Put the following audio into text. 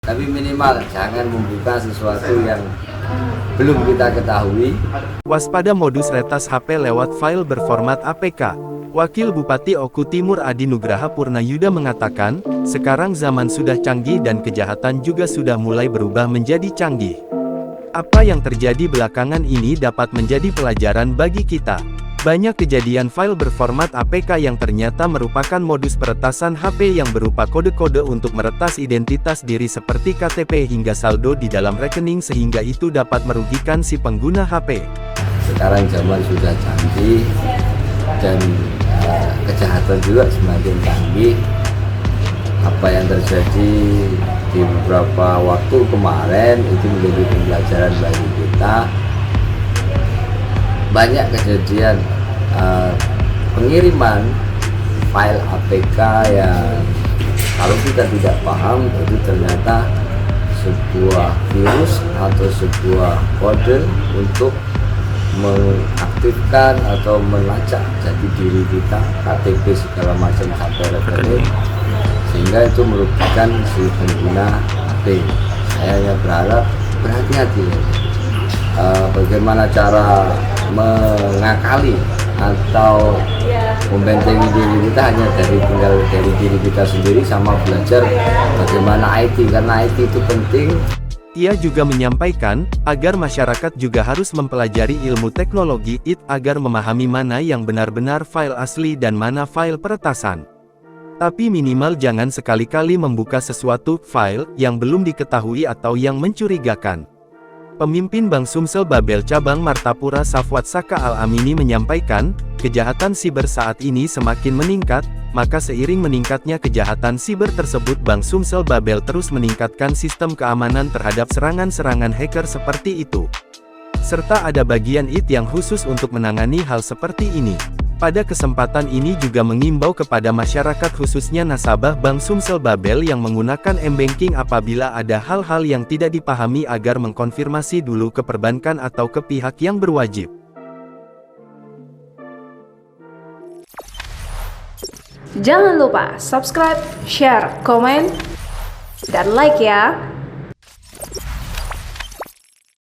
Tapi minimal jangan membuka sesuatu yang belum kita ketahui. Waspada modus retas HP lewat file berformat APK. Wakil Bupati Oku Timur Adi Nugraha Purnayuda mengatakan, sekarang zaman sudah canggih dan kejahatan juga sudah mulai berubah menjadi canggih. Apa yang terjadi belakangan ini dapat menjadi pelajaran bagi kita. Banyak kejadian file berformat APK yang ternyata merupakan modus peretasan HP yang berupa kode-kode untuk meretas identitas diri seperti KTP hingga saldo di dalam rekening sehingga itu dapat merugikan si pengguna HP. Sekarang zaman sudah canggih dan kejahatan juga semakin canggih. Apa yang terjadi di beberapa waktu kemarin itu menjadi pembelajaran bagi kita. Banyak kejadian pengiriman file APK yang kalau kita tidak paham itu ternyata sebuah virus atau sebuah kode untuk mengaktifkan atau melacak jati diri kita, KTP segala macam sampai rekening, sehingga itu merugikan si pengguna HP. Saya hanya berharap berhati-hati. Bagaimana cara mengakali atau membentengi diri kita hanya tinggal dari diri kita sendiri, sama belajar bagaimana IT, karena IT itu penting. Ia juga menyampaikan, agar masyarakat juga harus mempelajari ilmu teknologi IT agar memahami mana yang benar-benar file asli dan mana file peretasan. Tapi minimal jangan sekali-kali membuka sesuatu file yang belum diketahui atau yang mencurigakan. Pemimpin Bank Sumsel Babel Cabang Martapura Safwat Saka Al-Amini menyampaikan, kejahatan siber saat ini semakin meningkat, maka seiring meningkatnya kejahatan siber tersebut Bank Sumsel Babel terus meningkatkan sistem keamanan terhadap serangan-serangan hacker seperti itu. Serta ada bagian IT yang khusus untuk menangani hal seperti ini. Pada kesempatan ini juga mengimbau kepada masyarakat khususnya nasabah Bank Sumsel Babel yang menggunakan m-banking apabila ada hal-hal yang tidak dipahami agar mengkonfirmasi dulu ke perbankan atau ke pihak yang berwajib. Jangan lupa subscribe, share, komen, dan like ya!